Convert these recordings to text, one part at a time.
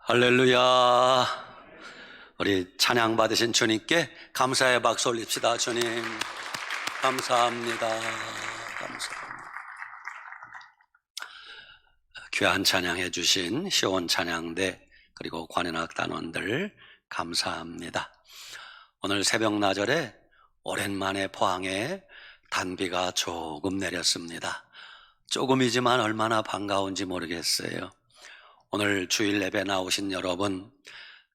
할렐루야. 우리 찬양 받으신 주님께 감사의 박수 올립시다. 주님 감사합니다. 감사합니다. 귀한 찬양해 주신 시온 찬양대 그리고 관현악 단원들 감사합니다. 오늘 새벽 나절에 오랜만에 포항에 단비가 조금 내렸습니다. 조금이지만 얼마나 반가운지 모르겠어요. 오늘 주일 예배 나오신 여러분,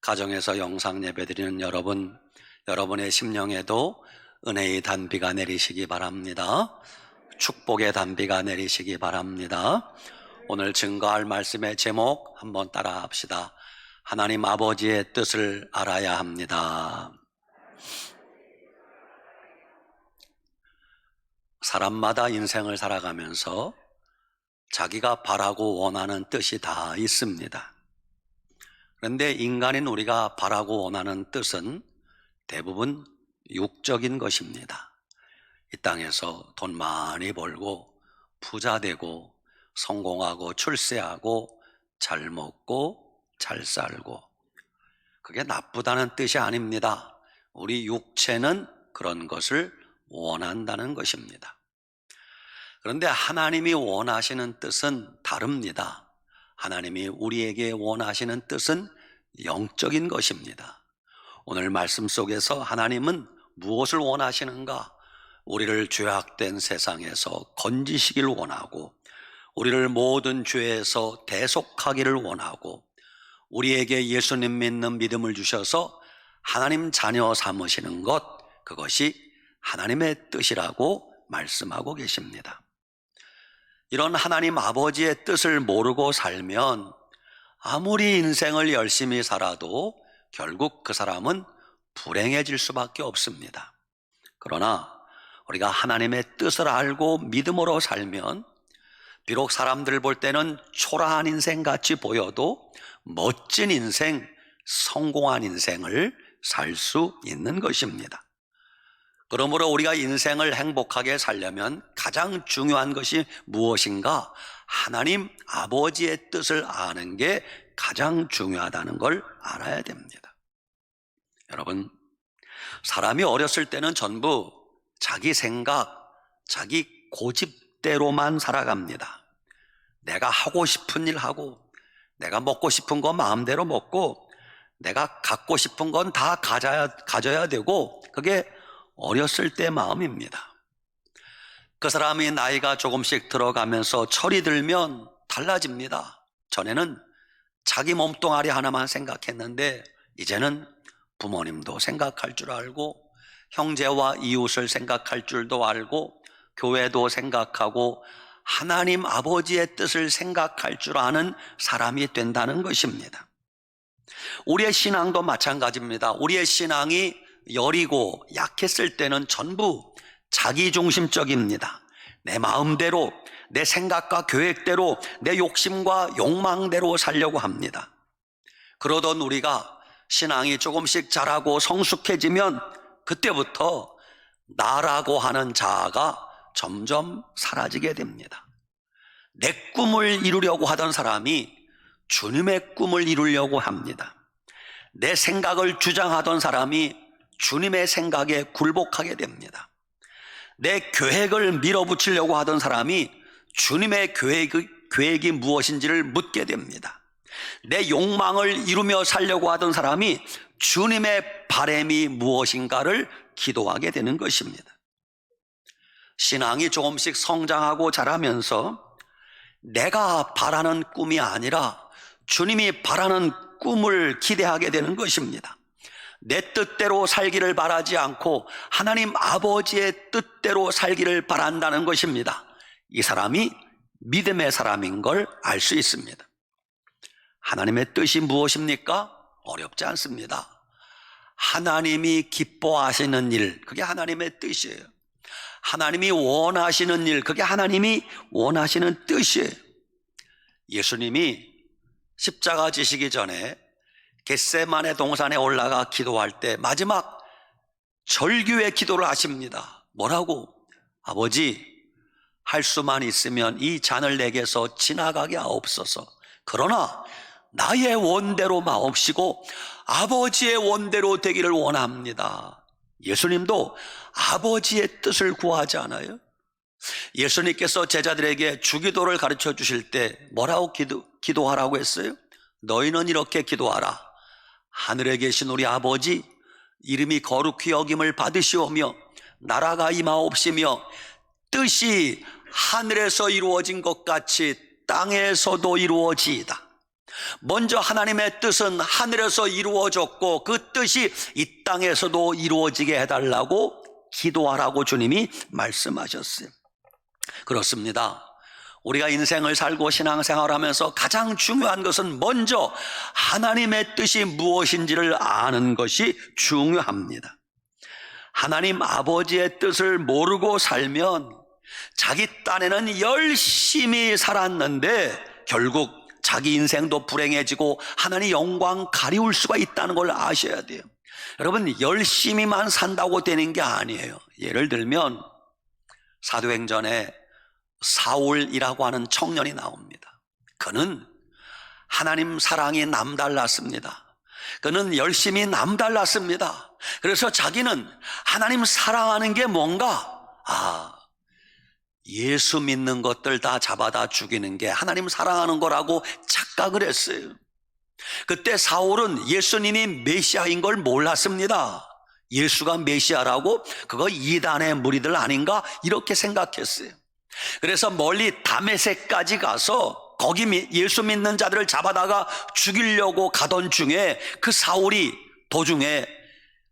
가정에서 영상 예배 드리는 여러분, 여러분의 심령에도 은혜의 단비가 내리시기 바랍니다. 축복의 단비가 내리시기 바랍니다. 오늘 증거할 말씀의 제목 한번 따라 합시다. 하나님 아버지의 뜻을 알아야 합니다. 사람마다 인생을 살아가면서 자기가 바라고 원하는 뜻이 다 있습니다. 그런데 인간인 우리가 바라고 원하는 뜻은 대부분 육적인 것입니다. 이 땅에서 돈 많이 벌고 부자 되고 성공하고 출세하고 잘 먹고 잘 살고, 그게 나쁘다는 뜻이 아닙니다. 우리 육체는 그런 것을 원한다는 것입니다. 그런데 하나님이 원하시는 뜻은 다릅니다. 하나님이 우리에게 원하시는 뜻은 영적인 것입니다. 오늘 말씀 속에서 하나님은 무엇을 원하시는가? 우리를 죄악된 세상에서 건지시길 원하고, 우리를 모든 죄에서 대속하기를 원하고, 우리에게 예수님 믿는 믿음을 주셔서 하나님 자녀 삼으시는 것, 그것이 하나님의 뜻이라고 말씀하고 계십니다. 이런 하나님 아버지의 뜻을 모르고 살면 아무리 인생을 열심히 살아도 결국 그 사람은 불행해질 수밖에 없습니다. 그러나 우리가 하나님의 뜻을 알고 믿음으로 살면 비록 사람들 볼 때는 초라한 인생 같이 보여도 멋진 인생, 성공한 인생을 살 수 있는 것입니다. 그러므로 우리가 인생을 행복하게 살려면 가장 중요한 것이 무엇인가? 하나님 아버지의 뜻을 아는 게 가장 중요하다는 걸 알아야 됩니다. 여러분, 사람이 어렸을 때는 전부 자기 생각, 자기 고집대로만 살아갑니다. 내가 하고 싶은 일 하고, 내가 먹고 싶은 거 마음대로 먹고, 내가 갖고 싶은 건 다 가져야 되고, 그게 어렸을 때 마음입니다. 그 사람이 나이가 조금씩 들어가면서 철이 들면 달라집니다. 전에는 자기 몸뚱아리 하나만 생각했는데 이제는 부모님도 생각할 줄 알고, 형제와 이웃을 생각할 줄도 알고, 교회도 생각하고, 하나님 아버지의 뜻을 생각할 줄 아는 사람이 된다는 것입니다. 우리의 신앙도 마찬가지입니다. 우리의 신앙이 여리고 약했을 때는 전부 자기중심적입니다. 내 마음대로, 내 생각과 계획대로, 내 욕심과 욕망대로 살려고 합니다. 그러던 우리가 신앙이 조금씩 자라고 성숙해지면 그때부터 나라고 하는 자아가 점점 사라지게 됩니다. 내 꿈을 이루려고 하던 사람이 주님의 꿈을 이루려고 합니다. 내 생각을 주장하던 사람이 주님의 생각에 굴복하게 됩니다. 내 계획을 밀어붙이려고 하던 사람이 주님의 계획이 무엇인지를 묻게 됩니다. 내 욕망을 이루며 살려고 하던 사람이 주님의 바람이 무엇인가를 기도하게 되는 것입니다. 신앙이 조금씩 성장하고 자라면서 내가 바라는 꿈이 아니라 주님이 바라는 꿈을 기대하게 되는 것입니다. 내 뜻대로 살기를 바라지 않고 하나님 아버지의 뜻대로 살기를 바란다는 것입니다. 이 사람이 믿음의 사람인 걸 알 수 있습니다. 하나님의 뜻이 무엇입니까? 어렵지 않습니다. 하나님이 기뻐하시는 일, 그게 하나님의 뜻이에요. 하나님이 원하시는 일, 그게 하나님이 원하시는 뜻이에요. 예수님이 십자가 지시기 전에 겟세마네 동산에 올라가 기도할 때 마지막 절규의 기도를 하십니다. 뭐라고? 아버지, 할 수만 있으면 이 잔을 내게서 지나가게 하옵소서. 그러나 나의 원대로 마옵시고 아버지의 원대로 되기를 원합니다. 예수님도 아버지의 뜻을 구하지 않아요? 예수님께서 제자들에게 주기도를 가르쳐 주실 때 뭐라고 기도하라고 했어요? 너희는 이렇게 기도하라. 하늘에 계신 우리 아버지, 이름이 거룩히 여김을 받으시오며 나라가 임하옵시며 뜻이 하늘에서 이루어진 것 같이 땅에서도 이루어지이다. 먼저 하나님의 뜻은 하늘에서 이루어졌고 그 뜻이 이 땅에서도 이루어지게 해달라고 기도하라고 주님이 말씀하셨어요. 그렇습니다. 우리가 인생을 살고 신앙생활하면서 가장 중요한 것은 먼저 하나님의 뜻이 무엇인지를 아는 것이 중요합니다. 하나님 아버지의 뜻을 모르고 살면 자기 딴에는 열심히 살았는데 결국 자기 인생도 불행해지고 하나님 영광 가리울 수가 있다는 걸 아셔야 돼요. 여러분, 열심히만 산다고 되는 게 아니에요. 예를 들면 사도행전에 사울이라고 하는 청년이 나옵니다. 그는 하나님 사랑이 남달랐습니다. 그는 열심히 남달랐습니다. 그래서 자기는 하나님 사랑하는 게 뭔가? 예수 믿는 것들 다 잡아다 죽이는 게 하나님 사랑하는 거라고 착각을 했어요. 그때 사울은 예수님이 메시아인 걸 몰랐습니다. 예수가 메시아라고 그거 이단의 무리들 아닌가 이렇게 생각했어요. 그래서 멀리 다메섹까지 가서 거기 예수 믿는 자들을 잡아다가 죽이려고 가던 중에 그 사울이 도중에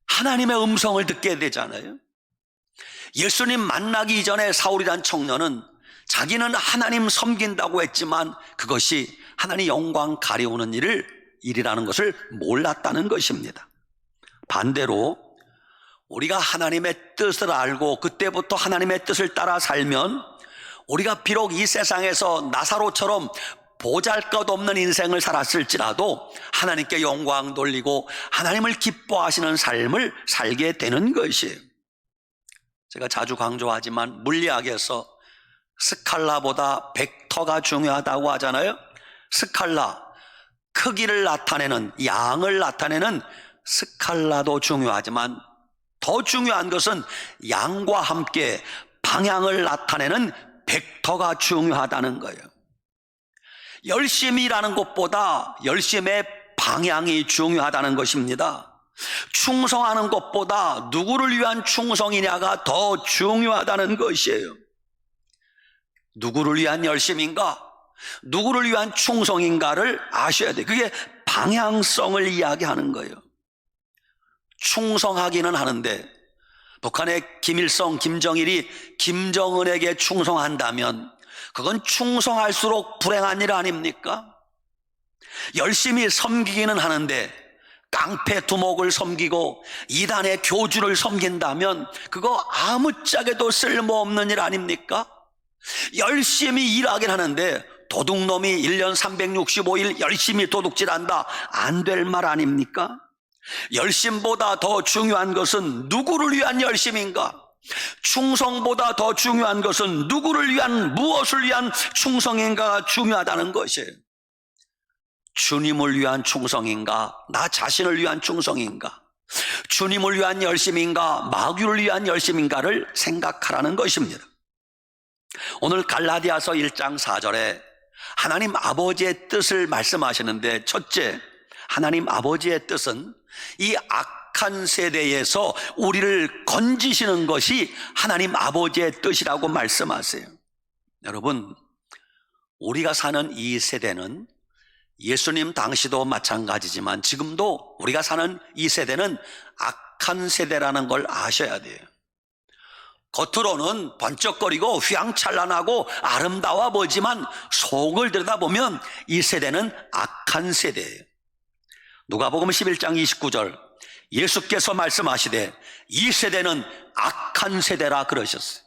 하나님의 음성을 듣게 되잖아요. 예수님 만나기 이전에 사울이란 청년은 자기는 하나님 섬긴다고 했지만 그것이 하나님 영광 가리우는 일이라는 것을 몰랐다는 것입니다. 반대로 우리가 하나님의 뜻을 알고 그때부터 하나님의 뜻을 따라 살면 우리가 비록 이 세상에서 나사로처럼 보잘것없는 인생을 살았을지라도 하나님께 영광 돌리고 하나님을 기뻐하시는 삶을 살게 되는 것이에요. 제가 자주 강조하지만 물리학에서 스칼라보다 벡터가 중요하다고 하잖아요. 스칼라, 크기를 나타내는, 양을 나타내는 스칼라도 중요하지만 더 중요한 것은 양과 함께 방향을 나타내는 벡터가 중요하다는 거예요. 열심히 일하는 것보다 열심의 방향이 중요하다는 것입니다. 충성하는 것보다 누구를 위한 충성이냐가 더 중요하다는 것이에요. 누구를 위한 열심인가? 누구를 위한 충성인가를 아셔야 돼요. 그게 방향성을 이야기하는 거예요. 충성하기는 하는데 북한의 김일성, 김정일이 김정은에게 충성한다면 그건 충성할수록 불행한 일 아닙니까? 열심히 섬기기는 하는데 깡패 두목을 섬기고 이단의 교주를 섬긴다면 그거 아무짝에도 쓸모없는 일 아닙니까? 열심히 일하긴 하는데 도둑놈이 1년 365일 열심히 도둑질한다, 안 될 말 아닙니까? 열심보다 더 중요한 것은 누구를 위한 열심인가? 충성보다 더 중요한 것은 누구를 위한, 무엇을 위한 충성인가가 중요하다는 것이에요. 주님을 위한 충성인가? 나 자신을 위한 충성인가? 주님을 위한 열심인가? 마귀를 위한 열심인가를 생각하라는 것입니다. 오늘 갈라디아서 1장 4절에 하나님 아버지의 뜻을 말씀하시는데, 첫째, 하나님 아버지의 뜻은 이 악한 세대에서 우리를 건지시는 것이 하나님 아버지의 뜻이라고 말씀하세요. 여러분, 우리가 사는 이 세대는 예수님 당시도 마찬가지지만 지금도 우리가 사는 이 세대는 악한 세대라는 걸 아셔야 돼요. 겉으로는 번쩍거리고 휘황찬란하고 아름다워 보이지만 속을 들여다보면 이 세대는 악한 세대예요. 누가복음 11장 29절, 예수께서 말씀하시되 이 세대는 악한 세대라 그러셨어요.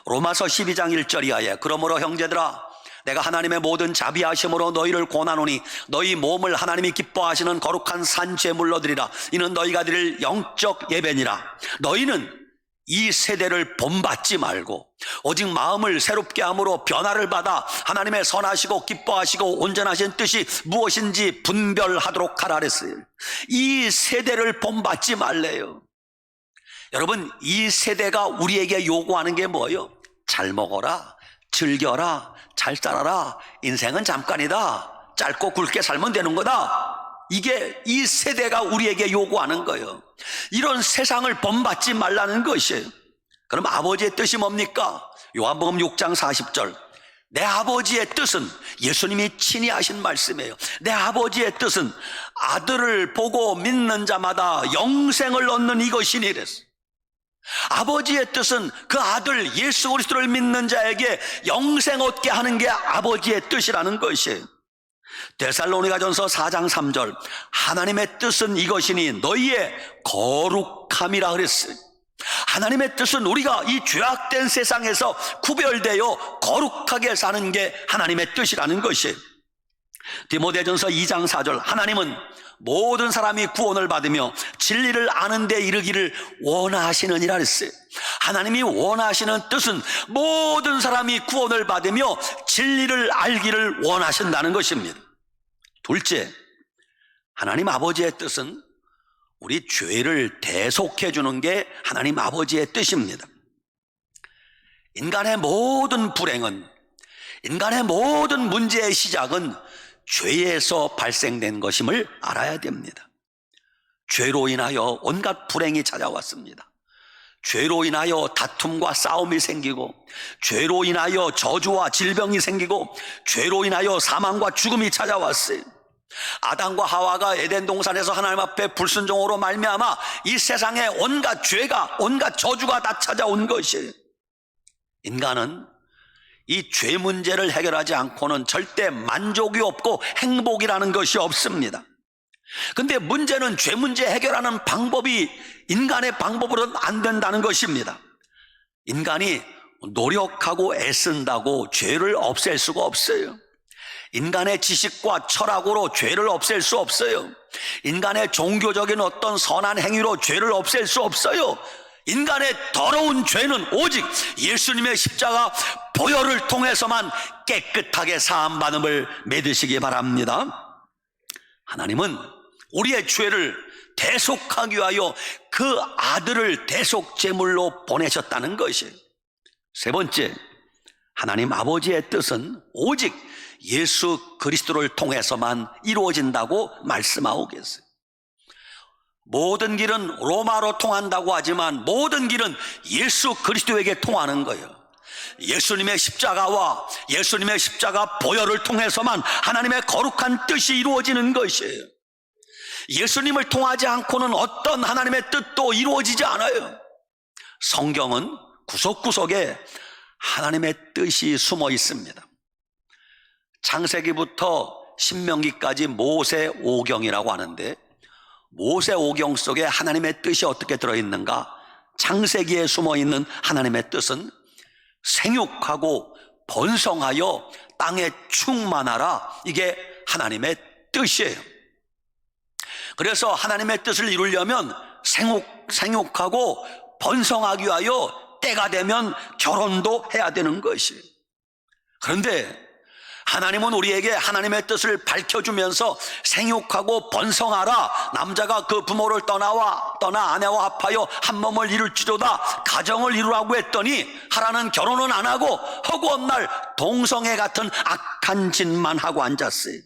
로마서 12장 1절 이하에 그러므로 형제들아, 내가 하나님의 모든 자비하심으로 너희를 권하노니 너희 몸을 하나님이 기뻐하시는 거룩한 산 제물로 드리라. 이는 너희가 드릴 영적 예배니라. 너희는 이 세대를 본받지 말고 오직 마음을 새롭게 함으로 변화를 받아 하나님의 선하시고 기뻐하시고 온전하신 뜻이 무엇인지 분별하도록 하라 그랬어요. 이 세대를 본받지 말래요. 여러분, 이 세대가 우리에게 요구하는 게 뭐예요? 잘 먹어라, 즐겨라, 잘 살아라, 인생은 잠깐이다, 짧고 굵게 살면 되는 거다. 이게 이 세대가 우리에게 요구하는 거예요. 이런 세상을 본받지 말라는 것이에요. 그럼 아버지의 뜻이 뭡니까? 요한복음 6장 40절, 내 아버지의 뜻은, 예수님이 친히 하신 말씀이에요. 내 아버지의 뜻은 아들을 보고 믿는 자마다 영생을 얻는 이것이니 이랬어요. 아버지의 뜻은 그 아들 예수 그리스도를 믿는 자에게 영생 얻게 하는 게 아버지의 뜻이라는 것이에요. 데살로니가전서 4장 3절, 하나님의 뜻은 이것이니 너희의 거룩함이라 그랬어요. 하나님의 뜻은 우리가 이 죄악된 세상에서 구별되어 거룩하게 사는 게 하나님의 뜻이라는 것이에요. 디모데전서 2장 4절, 하나님은 모든 사람이 구원을 받으며 진리를 아는 데 이르기를 원하시느니라 그랬어요. 하나님이 원하시는 뜻은 모든 사람이 구원을 받으며 진리를 알기를 원하신다는 것입니다. 둘째, 하나님 아버지의 뜻은 우리 죄를 대속해 주는 게 하나님 아버지의 뜻입니다. 인간의 모든 불행은, 인간의 모든 문제의 시작은 죄에서 발생된 것임을 알아야 됩니다. 죄로 인하여 온갖 불행이 찾아왔습니다. 죄로 인하여 다툼과 싸움이 생기고, 죄로 인하여 저주와 질병이 생기고, 죄로 인하여 사망과 죽음이 찾아왔어요. 아담과 하와가 에덴 동산에서 하나님 앞에 불순종으로 말미암아 이 세상에 온갖 죄가, 온갖 저주가 다 찾아온 것이에요. 인간은 이 죄 문제를 해결하지 않고는 절대 만족이 없고 행복이라는 것이 없습니다. 근데 문제는 죄 문제 해결하는 방법이 인간의 방법으로는 안 된다는 것입니다. 인간이 노력하고 애쓴다고 죄를 없앨 수가 없어요. 인간의 지식과 철학으로 죄를 없앨 수 없어요. 인간의 종교적인 어떤 선한 행위로 죄를 없앨 수 없어요. 인간의 더러운 죄는 오직 예수님의 십자가 보혈을 통해서만 깨끗하게 사함받음을 믿으시기 바랍니다. 하나님은 우리의 죄를 대속하기 위하여 그 아들을 대속제물로 보내셨다는 것이에요. 세 번째, 하나님 아버지의 뜻은 오직 예수 그리스도를 통해서만 이루어진다고 말씀하고 계세요. 모든 길은 로마로 통한다고 하지만 모든 길은 예수 그리스도에게 통하는 거예요. 예수님의 십자가와 예수님의 십자가 보혈을 통해서만 하나님의 거룩한 뜻이 이루어지는 것이에요. 예수님을 통하지 않고는 어떤 하나님의 뜻도 이루어지지 않아요. 성경은 구석구석에 하나님의 뜻이 숨어 있습니다. 창세기부터 신명기까지 모세 오경이라고 하는데, 모세 오경 속에 하나님의 뜻이 어떻게 들어있는가? 창세기에 숨어있는 하나님의 뜻은 생육하고 번성하여 땅에 충만하라, 이게 하나님의 뜻이에요. 그래서 하나님의 뜻을 이루려면 생육하고 번성하기 위하여 때가 되면 결혼도 해야 되는 것이에요. 그런데 하나님은 우리에게 하나님의 뜻을 밝혀주면서 생육하고 번성하라, 남자가 그 부모를 떠나 아내와 합하여 한 몸을 이룰지로다, 가정을 이루라고 했더니 하라는 결혼은 안 하고 허구한 날 동성애 같은 악한 짓만 하고 앉았어요.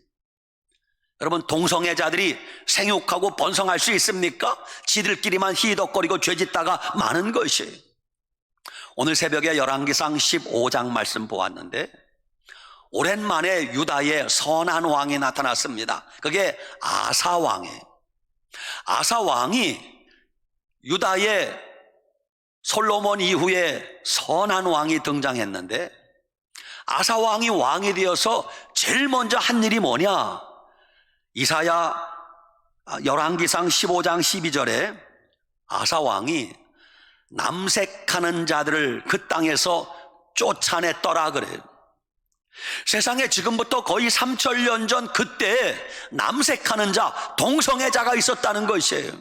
여러분, 동성애자들이 생육하고 번성할 수 있습니까? 지들끼리만 희덕거리고 죄짓다가 마는 것이에요. 오늘 새벽에 열왕기상 15장 말씀 보았는데, 오랜만에 유다의 선한 왕이 나타났습니다. 그게 아사 왕이에요. 아사 왕이 유다의 솔로몬 이후에 선한 왕이 등장했는데, 아사 왕이 왕이 되어서 제일 먼저 한 일이 뭐냐? 이사야 열왕기상 15장 12절에 아사 왕이 남색하는 자들을 그 땅에서 쫓아냈더라 그래요. 세상에 지금부터 거의 3000년 전 그때 남색하는 자, 동성애자가 있었다는 것이에요.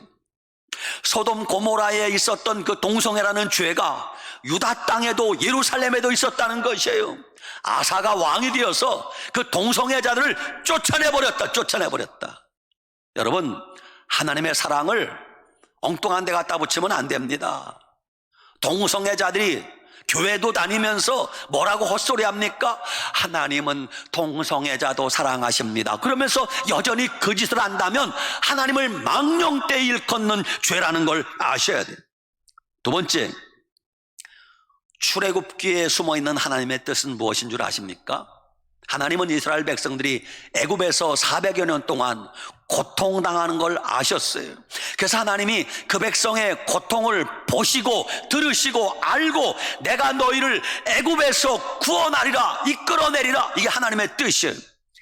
소돔 고모라에 있었던 그 동성애라는 죄가 유다 땅에도 예루살렘에도 있었다는 것이에요. 아사가 왕이 되어서 그 동성애자들을 쫓아내버렸다. 여러분, 하나님의 사랑을 엉뚱한 데 갖다 붙이면 안 됩니다. 동성애자들이 교회도 다니면서 뭐라고 헛소리합니까? 하나님은 동성애자도 사랑하십니다. 그러면서 여전히 그 짓을 한다면 하나님을 망령되이 일컫는 죄라는 걸 아셔야 돼요. 두 번째, 출애굽기에 숨어있는 하나님의 뜻은 무엇인 줄 아십니까? 하나님은 이스라엘 백성들이 애굽에서 400여 년 동안 고통당하는 걸 아셨어요. 그래서 하나님이 그 백성의 고통을 보시고 들으시고 알고 내가 너희를 애굽에서 구원하리라, 이끌어내리라, 이게 하나님의 뜻이에요.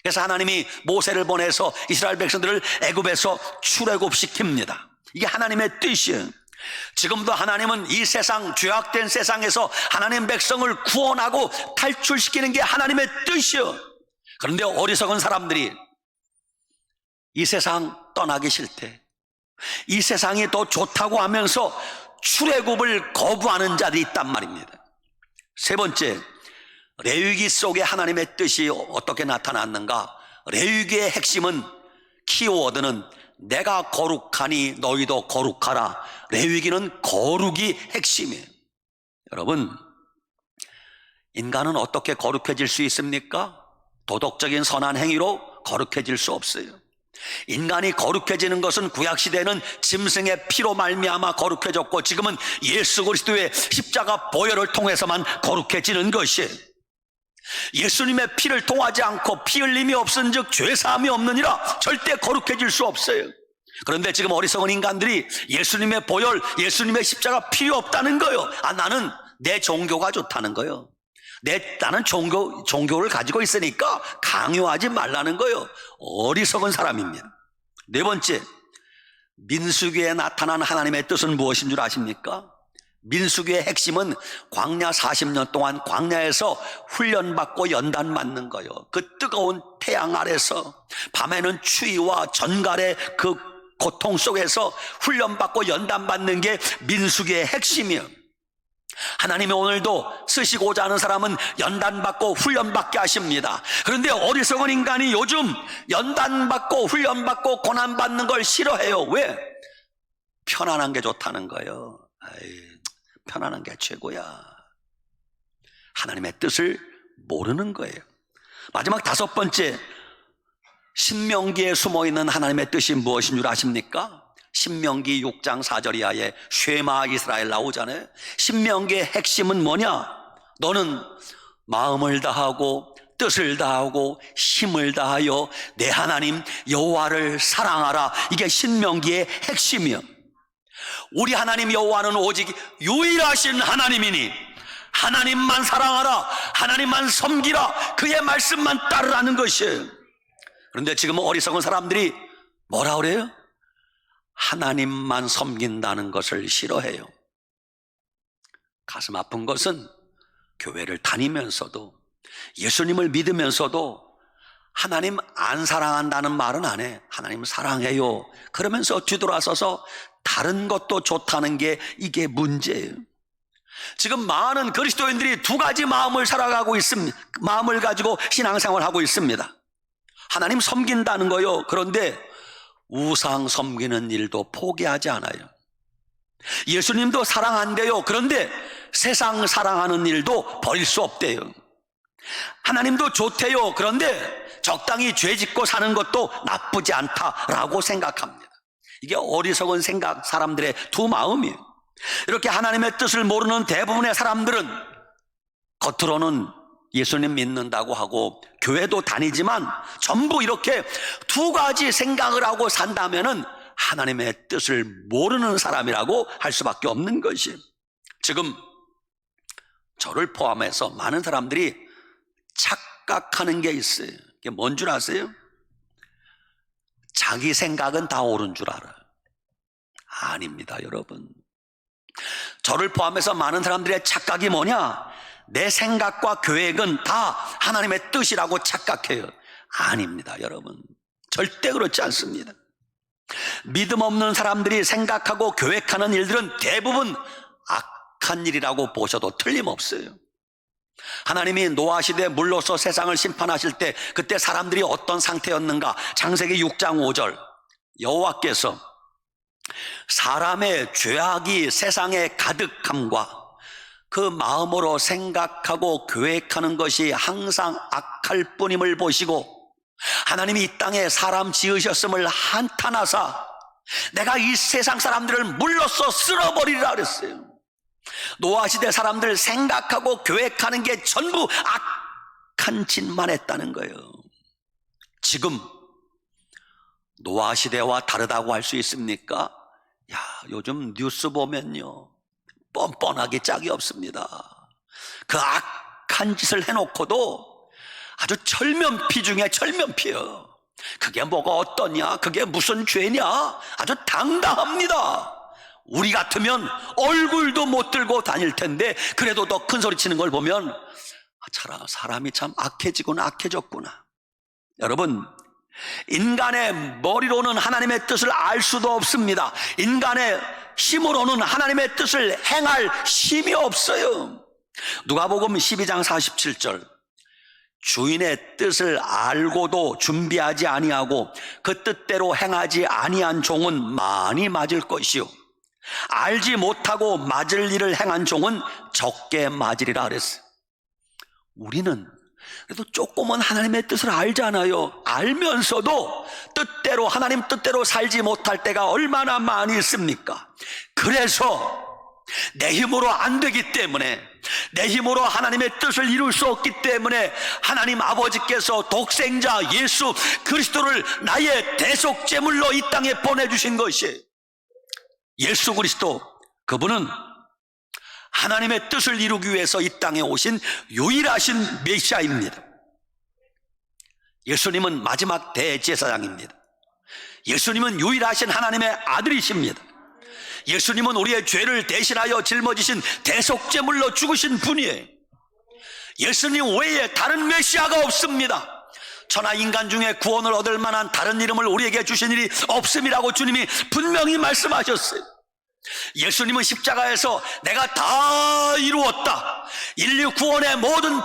그래서 하나님이 모세를 보내서 이스라엘 백성들을 애굽에서 출애굽시킵니다. 이게 하나님의 뜻이에요. 지금도 하나님은 이 세상, 죄악된 세상에서 하나님 백성을 구원하고 탈출시키는 게 하나님의 뜻이요. 그런데 어리석은 사람들이 이 세상 떠나기 싫대, 이 세상이 더 좋다고 하면서 출애굽을 거부하는 자들이 있단 말입니다. 세 번째, 레위기 속에 하나님의 뜻이 어떻게 나타났는가? 레위기의 핵심은, 키워드는 내가 거룩하니 너희도 거룩하라. 레위기는 거룩이 핵심이에요. 여러분, 인간은 어떻게 거룩해질 수 있습니까? 도덕적인 선한 행위로 거룩해질 수 없어요. 인간이 거룩해지는 것은 구약시대에는 짐승의 피로 말미암아 거룩해졌고, 지금은 예수 그리스도의 십자가 보혈을 통해서만 거룩해지는 것이에요. 예수님의 피를 통하지 않고 피 흘림이 없은즉 죄사함이 없느니라. 절대 거룩해질 수 없어요. 그런데 지금 어리석은 인간들이 예수님의 보혈, 예수님의 십자가 필요 없다는 거예요. 나는 내 종교가 좋다는 거예요. 나는 종교를 가지고 있으니까 강요하지 말라는 거예요. 어리석은 사람입니다. 네 번째, 민수기에 나타난 하나님의 뜻은 무엇인 줄 아십니까? 민수기의 핵심은 광야 40년 동안 광야에서 훈련받고 연단 맞는 거예요. 그 뜨거운 태양 아래서 밤에는 추위와 전갈의 그 고통 속에서 훈련받고 연단 받는 게 민수기의 핵심이에요. 하나님이 오늘도 쓰시고자 하는 사람은 연단받고 훈련받게 하십니다. 그런데 어리석은 인간이 요즘 연단받고 훈련받고 고난받는 걸 싫어해요. 왜? 편안한 게 좋다는 거예요. 편안한 게 최고야. 하나님의 뜻을 모르는 거예요. 마지막 다섯 번째, 신명기에 숨어있는 하나님의 뜻이 무엇인 줄 아십니까? 신명기 6장 4절 이하에 쉐마 이스라엘 나오잖아요. 신명기의 핵심은 뭐냐? 너는 마음을 다하고 뜻을 다하고 힘을 다하여 내 하나님 여호와를 사랑하라. 이게 신명기의 핵심이요. 우리 하나님 여호와는 오직 유일하신 하나님이니 하나님만 사랑하라, 하나님만 섬기라, 그의 말씀만 따르라는 것이에요. 그런데 지금 어리석은 사람들이 뭐라 그래요? 하나님만 섬긴다는 것을 싫어해요. 가슴 아픈 것은 교회를 다니면서도 예수님을 믿으면서도 하나님 안 사랑한다는 말은 안 해. 하나님 사랑해요. 그러면서 뒤돌아서서 다른 것도 좋다는 게 이게 문제예요. 지금 많은 그리스도인들이 두 가지 마음을 살아가고 있습니다. 마음을 가지고 신앙생활을 하고 있습니다. 하나님 섬긴다는 거요. 그런데 우상 섬기는 일도 포기하지 않아요. 예수님도 사랑한대요. 그런데 세상 사랑하는 일도 버릴 수 없대요. 하나님도 좋대요. 그런데 적당히 죄 짓고 사는 것도 나쁘지 않다라고 생각합니다. 이게 어리석은 생각, 사람들의 두 마음이에요. 이렇게 하나님의 뜻을 모르는 대부분의 사람들은 겉으로는 예수님 믿는다고 하고 교회도 다니지만 전부 이렇게 두 가지 생각을 하고 산다면은 하나님의 뜻을 모르는 사람이라고 할 수밖에 없는 것이에요. 지금 저를 포함해서 많은 사람들이 착각하는 게 있어요. 이게 뭔 줄 아세요? 자기 생각은 다 옳은 줄 알아요. 아닙니다, 여러분. 저를 포함해서 많은 사람들의 착각이 뭐냐? 내 생각과 계획은 다 하나님의 뜻이라고 착각해요. 아닙니다, 여러분. 절대 그렇지 않습니다. 믿음 없는 사람들이 생각하고 계획하는 일들은 대부분 악한 일이라고 보셔도 틀림없어요. 하나님이 노아 시대 물로서 세상을 심판하실 때 그때 사람들이 어떤 상태였는가? 창세기 6장 5절, 여호와께서 사람의 죄악이 세상에 가득함과 그 마음으로 생각하고 계획하는 것이 항상 악할 뿐임을 보시고 하나님이 이 땅에 사람 지으셨음을 한탄하사 내가 이 세상 사람들을 물로써 쓸어버리리라 그랬어요. 노아 시대 사람들 생각하고 계획하는 게 전부 악한 짓만 했다는 거예요. 지금 노아 시대와 다르다고 할 수 있습니까? 야, 요즘 뉴스 보면요, 뻔뻔하게 짝이 없습니다. 그 악한 짓을 해놓고도 아주 철면피 중에 철면피요. 그게 뭐가 어떠냐, 그게 무슨 죄냐, 아주 당당합니다. 우리 같으면 얼굴도 못 들고 다닐 텐데 그래도 더 큰 소리 치는 걸 보면 사람이 참 악해지구나, 악해졌구나. 여러분, 인간의 머리로는 하나님의 뜻을 알 수도 없습니다. 인간의 힘으로는 하나님의 뜻을 행할 힘이 없어요. 누가복음 12장 47절, 주인의 뜻을 알고도 준비하지 아니하고 그 뜻대로 행하지 아니한 종은 많이 맞을 것이요 알지 못하고 맞을 일을 행한 종은 적게 맞으리라 그랬어요. 우리는 그래도 조금은 하나님의 뜻을 알잖아요. 알면서도 뜻대로, 하나님 뜻대로 살지 못할 때가 얼마나 많이 있습니까? 그래서 내 힘으로 안 되기 때문에, 내 힘으로 하나님의 뜻을 이룰 수 없기 때문에 하나님 아버지께서 독생자 예수 그리스도를 나의 대속제물로 이 땅에 보내주신 것이에요. 예수 그리스도, 그분은 하나님의 뜻을 이루기 위해서 이 땅에 오신 유일하신 메시아입니다. 예수님은 마지막 대제사장입니다. 예수님은 유일하신 하나님의 아들이십니다. 예수님은 우리의 죄를 대신하여 짊어지신 대속제물로 죽으신 분이에요. 예수님 외에 다른 메시아가 없습니다. 천하 인간 중에 구원을 얻을 만한 다른 이름을 우리에게 주신 일이 없음이라고 주님이 분명히 말씀하셨어요. 예수님은 십자가에서 내가 다 이루었다, 인류 구원의 모든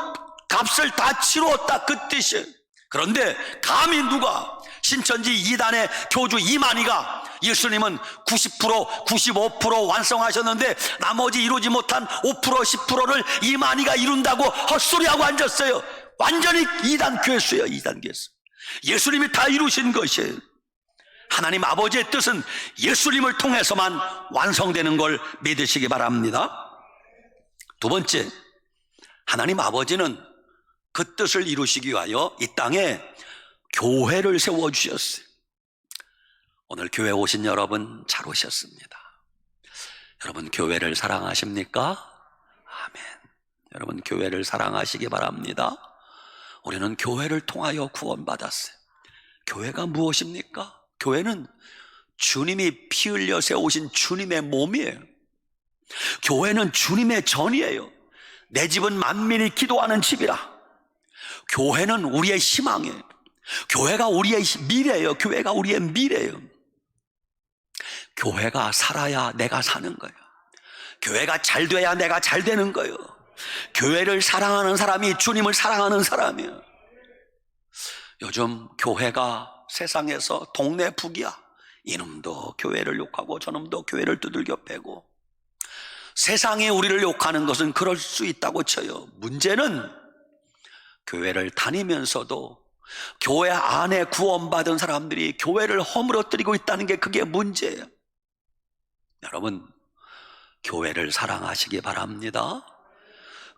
값을 다 치루었다, 그 뜻이에요. 그런데 감히 누가, 신천지 이단의 교주 이만희가 예수님은 90%, 95% 완성하셨는데 나머지 이루지 못한 5%, 10%를 이만희가 이룬다고 헛소리하고 앉았어요. 완전히 이단 괴수예요, 이단 괴수. 예수님이 다 이루신 것이에요. 하나님 아버지의 뜻은 예수님을 통해서만 완성되는 걸 믿으시기 바랍니다. 두 번째, 하나님 아버지는 그 뜻을 이루시기 위하여 이 땅에 교회를 세워주셨어요. 오늘 교회 오신 여러분 잘 오셨습니다. 여러분 교회를 사랑하십니까? 아멘. 여러분 교회를 사랑하시기 바랍니다. 우리는 교회를 통하여 구원받았어요. 교회가 무엇입니까? 교회는 주님이 피 흘려 세우신 주님의 몸이에요. 교회는 주님의 전이에요. 내 집은 만민이 기도하는 집이라. 교회는 우리의 희망이에요. 교회가 우리의 미래예요. 교회가 우리의 미래예요. 교회가 살아야 내가 사는 거예요. 교회가 잘 돼야 내가 잘 되는 거예요. 교회를 사랑하는 사람이 주님을 사랑하는 사람이에요. 요즘 교회가 세상에서 동네 북이야. 이놈도 교회를 욕하고 저놈도 교회를 두들겨 패고, 세상이 우리를 욕하는 것은 그럴 수 있다고 쳐요. 문제는 교회를 다니면서도 교회 안에 구원받은 사람들이 교회를 허물어뜨리고 있다는 게, 그게 문제예요. 여러분, 교회를 사랑하시기 바랍니다.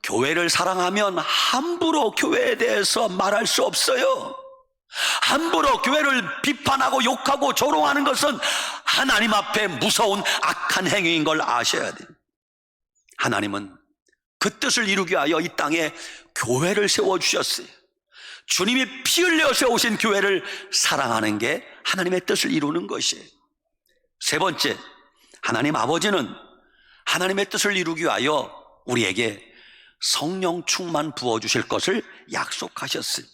교회를 사랑하면 함부로 교회에 대해서 말할 수 없어요. 함부로 교회를 비판하고 욕하고 조롱하는 것은 하나님 앞에 무서운 악한 행위인 걸 아셔야 돼요. 하나님은 그 뜻을 이루기 위하여 이 땅에 교회를 세워주셨어요. 주님이 피 흘려 세우신 교회를 사랑하는 게 하나님의 뜻을 이루는 것이에요. 세 번째, 하나님 아버지는 하나님의 뜻을 이루기 위하여 우리에게 성령 충만 부어주실 것을 약속하셨어요.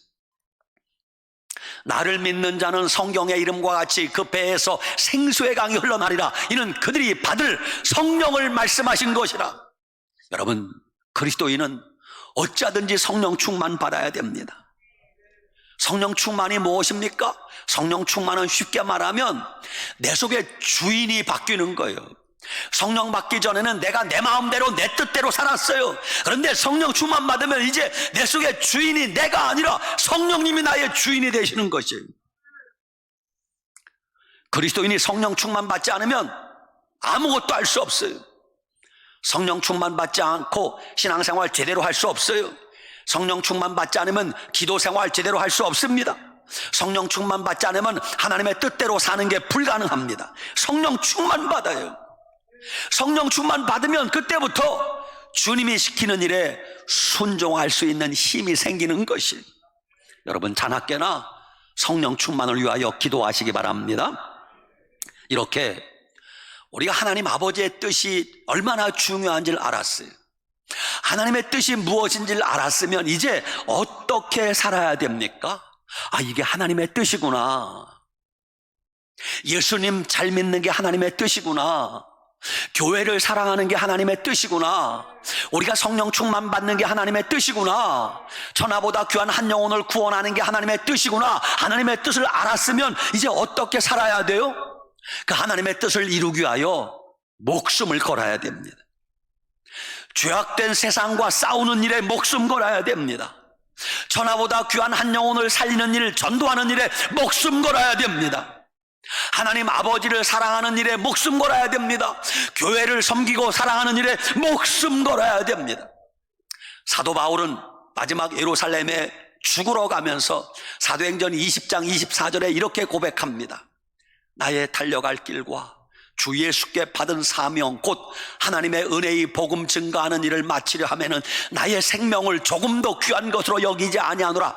나를 믿는 자는 성경의 이름과 같이 그 배에서 생수의 강이 흘러나리라. 이는 그들이 받을 성령을 말씀하신 것이라. 여러분, 그리스도인은 어찌하든지 성령 충만 받아야 됩니다. 성령 충만이 무엇입니까? 성령 충만은 쉽게 말하면 내 속에 주인이 바뀌는 거예요. 성령 받기 전에는 내가 내 마음대로 내 뜻대로 살았어요. 그런데 성령 충만 받으면 이제 내 속에 주인이 내가 아니라 성령님이 나의 주인이 되시는 것이에요. 그리스도인이 성령 충만 받지 않으면 아무것도 할 수 없어요. 성령 충만 받지 않고 신앙생활 제대로 할 수 없어요. 성령 충만 받지 않으면 기도생활 제대로 할 수 없습니다. 성령 충만 받지 않으면 하나님의 뜻대로 사는 게 불가능합니다. 성령 충만 받아요. 성령 충만 받으면 그때부터 주님이 시키는 일에 순종할 수 있는 힘이 생기는 것이. 여러분, 자나깨나 성령 충만을 위하여 기도하시기 바랍니다. 이렇게 우리가 하나님 아버지의 뜻이 얼마나 중요한지를 알았어요. 하나님의 뜻이 무엇인지를 알았으면 이제 어떻게 살아야 됩니까? 아, 이게 하나님의 뜻이구나. 예수님 잘 믿는 게 하나님의 뜻이구나. 교회를 사랑하는 게 하나님의 뜻이구나. 우리가 성령 충만 받는 게 하나님의 뜻이구나. 천하보다 귀한 한 영혼을 구원하는 게 하나님의 뜻이구나. 하나님의 뜻을 알았으면 이제 어떻게 살아야 돼요? 그 하나님의 뜻을 이루기 위하여 목숨을 걸어야 됩니다. 죄악된 세상과 싸우는 일에 목숨 걸어야 됩니다. 천하보다 귀한 한 영혼을 살리는 일, 전도하는 일에 목숨 걸어야 됩니다. 하나님 아버지를 사랑하는 일에 목숨 걸어야 됩니다. 교회를 섬기고 사랑하는 일에 목숨 걸어야 됩니다. 사도 바울은 마지막 예루살렘에 죽으러 가면서 사도행전 20장 24절에 이렇게 고백합니다. 나의 달려갈 길과 주 예수께 받은 사명 곧 하나님의 은혜의 복음 증거하는 일을 마치려 하면은 나의 생명을 조금 더 귀한 것으로 여기지 아니하노라.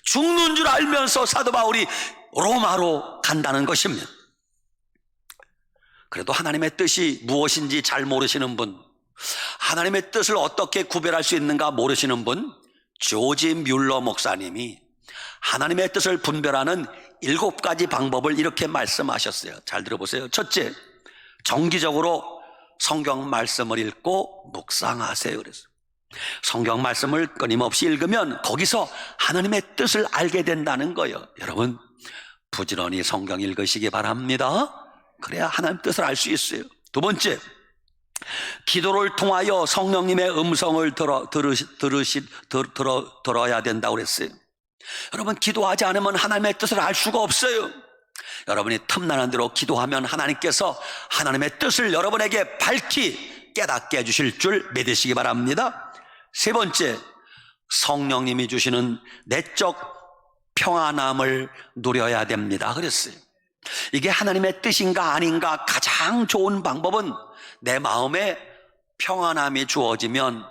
죽는 줄 알면서 사도 바울이 로마로 간다는 것입니다. 그래도 하나님의 뜻이 무엇인지 잘 모르시는 분, 하나님의 뜻을 어떻게 구별할 수 있는가 모르시는 분, 조지 뮬러 목사님이 하나님의 뜻을 분별하는 7가지 방법을 이렇게 말씀하셨어요. 잘 들어보세요. 첫째, 정기적으로 성경 말씀을 읽고 묵상하세요. 그래서 성경 말씀을 끊임없이 읽으면 거기서 하나님의 뜻을 알게 된다는 거예요. 여러분, 부지런히 성경 읽으시기 바랍니다. 그래야 하나님 뜻을 알 수 있어요. 두 번째, 기도를 통하여 성령님의 음성을 들어야 된다고 그랬어요. 여러분, 기도하지 않으면 하나님의 뜻을 알 수가 없어요. 여러분이 틈나는 대로 기도하면 하나님께서 하나님의 뜻을 여러분에게 밝히 깨닫게 해주실 줄 믿으시기 바랍니다. 세 번째, 성령님이 주시는 내적 평안함을 누려야 됩니다. 그랬어요. 이게 하나님의 뜻인가 아닌가 가장 좋은 방법은 내 마음에 평안함이 주어지면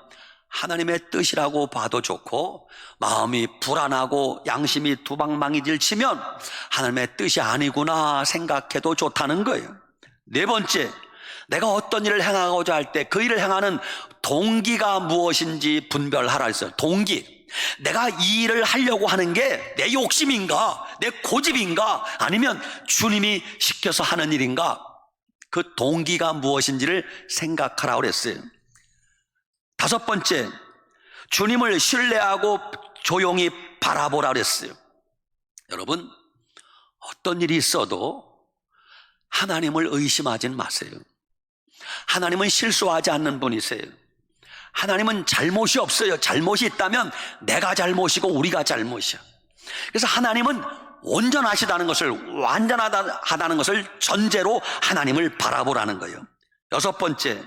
하나님의 뜻이라고 봐도 좋고, 마음이 불안하고 양심이 두방망이질 치면 하나님의 뜻이 아니구나 생각해도 좋다는 거예요. 네 번째, 내가 어떤 일을 행하고자 할 때 그 일을 행하는 동기가 무엇인지 분별하라 했어요. 동기. 내가 이 일을 하려고 하는 게 내 욕심인가, 내 고집인가, 아니면 주님이 시켜서 하는 일인가, 그 동기가 무엇인지를 생각하라고 그랬어요. 다섯 번째, 주님을 신뢰하고 조용히 바라보라 그랬어요. 여러분, 어떤 일이 있어도 하나님을 의심하진 마세요. 하나님은 실수하지 않는 분이세요. 하나님은 잘못이 없어요. 잘못이 있다면 내가 잘못이고 우리가 잘못이야. 그래서 하나님은 온전하시다는 것을, 완전하다는 것을 전제로 하나님을 바라보라는 거예요. 여섯 번째,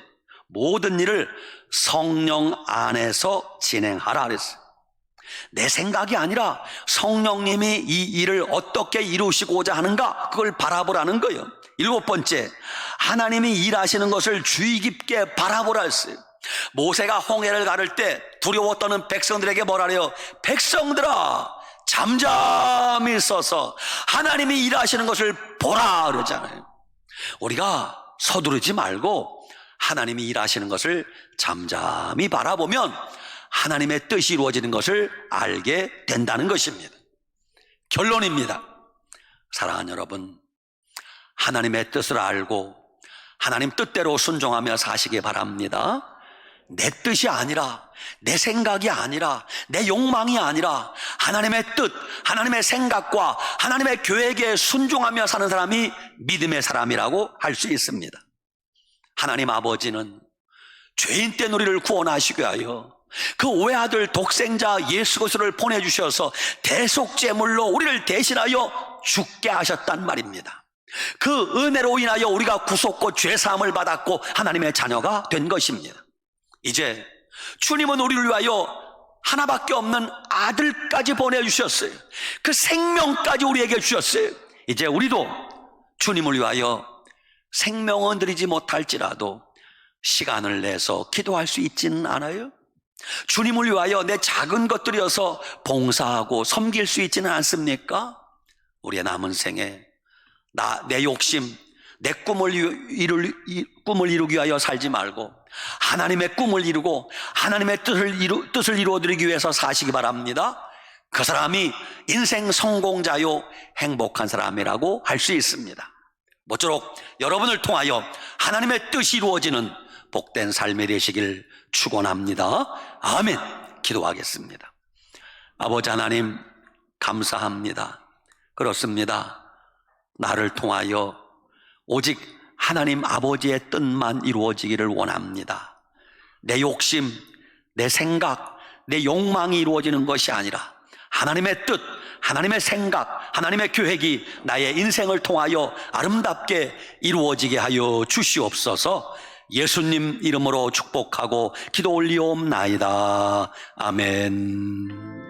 모든 일을 성령 안에서 진행하라 그랬어요. 내 생각이 아니라 성령님이 이 일을 어떻게 이루시고자 하는가, 그걸 바라보라는 거예요. 일곱 번째, 하나님이 일하시는 것을 주의 깊게 바라보라 했어요. 모세가 홍해를 가를 때 두려워 떠는 백성들에게 뭐라 그래요? 백성들아, 잠잠히 서서 하나님이 일하시는 것을 보라 그러잖아요. 우리가 서두르지 말고 하나님이 일하시는 것을 잠잠히 바라보면 하나님의 뜻이 이루어지는 것을 알게 된다는 것입니다. 결론입니다. 사랑하는 여러분, 하나님의 뜻을 알고 하나님 뜻대로 순종하며 사시기 바랍니다. 내 뜻이 아니라, 내 생각이 아니라, 내 욕망이 아니라 하나님의 뜻, 하나님의 생각과 하나님의 계획에 순종하며 사는 사람이 믿음의 사람이라고 할 수 있습니다. 하나님 아버지는 죄인 된 우리를 구원하시기 위하여 그 외아들 독생자 예수 그리스도를 보내주셔서 대속제물로 우리를 대신하여 죽게 하셨단 말입니다. 그 은혜로 인하여 우리가 구속고 죄사함을 받았고 하나님의 자녀가 된 것입니다. 이제 주님은 우리를 위하여 하나밖에 없는 아들까지 보내주셨어요. 그 생명까지 우리에게 주셨어요. 이제 우리도 주님을 위하여 생명은 드리지 못할지라도 시간을 내서 기도할 수 있지는 않아요? 주님을 위하여 내 작은 것들이어서 봉사하고 섬길 수 있지는 않습니까? 우리의 남은 생에 내 욕심, 내 꿈을 이루기 위하여 살지 말고 하나님의 꿈을 이루고 하나님의 뜻을 이루어드리기 위해서 사시기 바랍니다. 그 사람이 인생 성공자요 행복한 사람이라고 할 수 있습니다. 모쪼록 여러분을 통하여 하나님의 뜻이 이루어지는 복된 삶이 되시길 축원합니다. 아멘. 기도하겠습니다. 아버지 하나님 감사합니다. 그렇습니다. 나를 통하여 오직 하나님 아버지의 뜻만 이루어지기를 원합니다. 내 욕심, 내 생각, 내 욕망이 이루어지는 것이 아니라 하나님의 뜻, 하나님의 생각, 하나님의 계획이 나의 인생을 통하여 아름답게 이루어지게 하여 주시옵소서. 예수님 이름으로 축복하고 기도 올리옵나이다. 아멘.